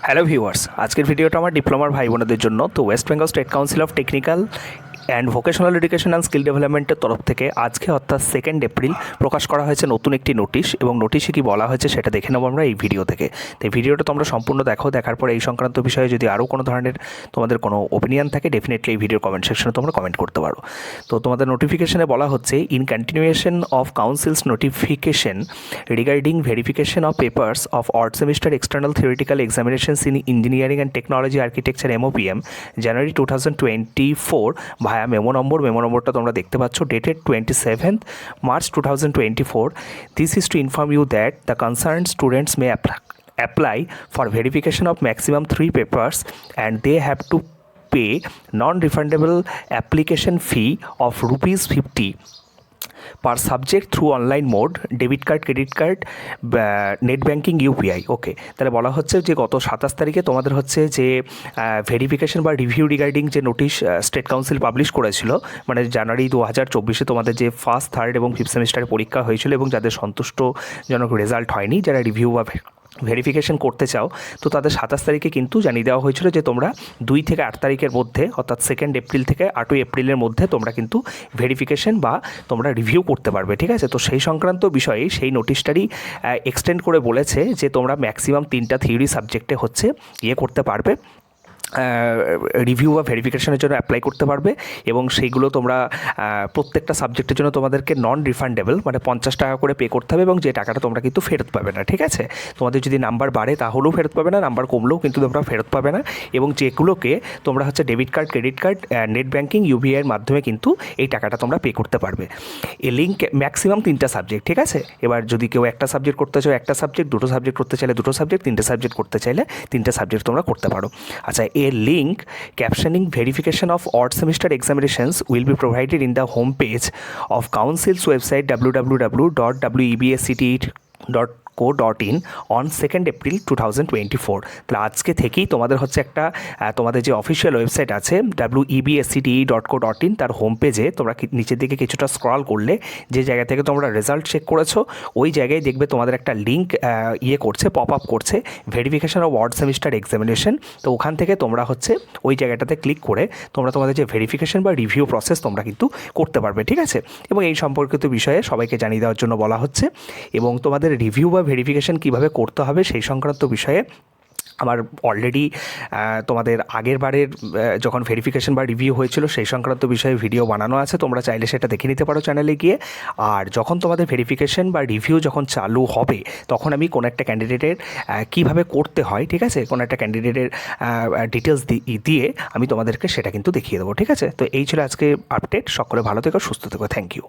Hello viewers, আজকের ভিডিওটা আমার ডিপ্লোমার ভাই বোনদের জন্য। তো West Bengal state council of technical and vocational education and skill ডেভেলপমেন্টের তরফ থেকে আজকে অর্থাৎ 2 এপ্রিল প্রকাশ করা হয়েছে নতুন একটি নোটিশ, এবং নোটিশে কী বলা হয়েছে সেটা দেখে নেবো আমরা এই ভিডিও থেকে। তো এই ভিডিওটা তোমরা সম্পূর্ণ দেখো, দেখার পরে এই সংক্রান্ত বিষয়ে যদি আরও কোনো ধরনের তোমাদের কোনো ওপিনিয়ন থাকে ডেফিনেটলি এই ভিডিওর কমেন্ট সেকশনে তোমরা কমেন্ট করতে পারো। তো তোমাদের নোটিফিকেশনে বলা হচ্ছে, in continuation of council's notification regarding verification of papers of odd semester external theoretical examinations in engineering and technology architecture MOPM January 2024 via memo নম্বরটা তোমরা দেখতে পাচ্ছ, dated 27th March 2024. This is to inform you that the concerned students may apply for verification of maximum 3 papers, and they have to pay non-refundable application fee of ₹50 per subject through online mode, debit card, credit card, net banking, UPI। ওকে, তাহলে বলা হচ্ছে যে গত 27 তারিখে তোমাদের হচ্ছে যে verification বা রিভিউ রিগার্ডিং যে নোটিশ স্টেট কাউন্সিল পাবলিশ করেছিল, মানে জানুয়ারি 2024 তোমাদের যে ফার্স্ট, থার্ড এবং ফিফথ সেমিস্টারে পরীক্ষা হয়েছিল এবং যাদের সন্তুষ্টজনক রেজাল্ট হয়নি, যারা রিভিউ বা ভেরিফিকেশন করতে চাও, তো তাদের 27 তারিখে কিন্তু জানিয়ে দেওয়া হয়েছিল যে তোমরা 2 থেকে 8 তারিখের মধ্যে, অর্থাৎ 2 এপ্রিল থেকে 8 এপ্রিলের মধ্যে তোমরা কিন্তু ভেরিফিকেশন বা তোমরা রিভিউ করতে পারবে। ঠিক আছে, তো সেই সংক্রান্ত বিষয়ে সেই নোটিশটারই এক্সটেন্ড করে বলেছে যে তোমরা ম্যাক্সিমাম 3টা থিওরি সাবজেক্টে হচ্ছে করতে পারবে, রিভিউ বা ভেরিফিকেশনের জন্য অ্যাপ্লাই করতে পারবে, এবং সেইগুলো তোমরা প্রত্যেকটা সাবজেক্টের জন্য তোমাদেরকে নন রিফান্ডেবল, মানে 50 টাকা করে পে করতে হবে, এবং যে টাকাটা তোমরা কিন্তু ফেরত পাবে না। ঠিক আছে, তোমাদের যদি নাম্বার বাড়ে তাহলেও ফেরত পাবে না, নাম্বার কমলেও কিন্তু তোমরা ফেরত পাবে না, এবং যেগুলোকে তোমরা হচ্ছে debit card, credit card, net banking, UPI এর মাধ্যমে কিন্তু এই টাকাটা তোমরা পে করতে পারবে। এ লিঙ্ক ম্যাক্সিমাম 3টা সাবজেক্ট। ঠিক আছে, এবার যদি কেউ একটা সাবজেক্ট করতে চাও একটা সাবজেক্ট, 2টো সাবজেক্ট করতে চাইলে 2টো সাবজেক্ট, 3টে সাবজেক্ট করতে চাইলে 3টে সাবজেক্ট তোমরা করতে পারো। আচ্ছা, a link captioning verification of odd semester examinations will be provided in the home page of Council's website www.websct.co.in on 2 April 2024। তাহলে আজকে থেকেই তোমাদের হচ্ছে একটা তোমাদের যে অফিসিয়াল ওয়েবসাইট আছে webscte.co.in, তার হোম পেজে তোমরা নিচের দিকে কিছুটা স্ক্রল করলে যে জায়গা থেকে তোমরা রেজাল্ট চেক করেছো ওই জায়গায় দেখবে তোমাদের একটা লিঙ্ক করছে, পপ আপ করছে, verification of word semester examination. তো ওখান থেকে তোমরা হচ্ছে ওই জায়গাটাতে ক্লিক করে তোমরা তোমাদের যে ভেরিফিকেশন বা রিভিউ প্রসেস তোমরা কিন্তু করতে পারবে। ঠিক আছে, এবং এই সম্পর্কিত বিষয়ে সবাইকে জানিয়ে দেওয়ার জন্য বলা হচ্ছে, এবং তোমাদের রিভিউ বা ভেরিফিকেশন কীভাবে করতে হবে সেই সংক্রান্ত বিষয়ে আমার অলরেডি তোমাদের আগের বারের যখন ভেরিফিকেশন বা রিভিউ হয়েছিল সেই সংক্রান্ত বিষয়ে ভিডিও বানানো আছে, তোমরা চাইলে সেটা দেখে নিতে পারো চ্যানেলে গিয়ে। আর যখন তোমাদের ভেরিফিকেশন বা রিভিউ যখন চালু হবে তখন আমি কোনো একটা ক্যান্ডিডেটের কীভাবে করতে হয়, ঠিক আছে, কোনো একটা ক্যান্ডিডেটের ডিটেলস দিয়ে আমি তোমাদেরকে সেটা কিন্তু দেখিয়ে দেবো। ঠিক আছে, তো এই ছিল আজকে আপডেট। সকলে ভালো থেকো, সুস্থ থেকো, থ্যাংক ইউ।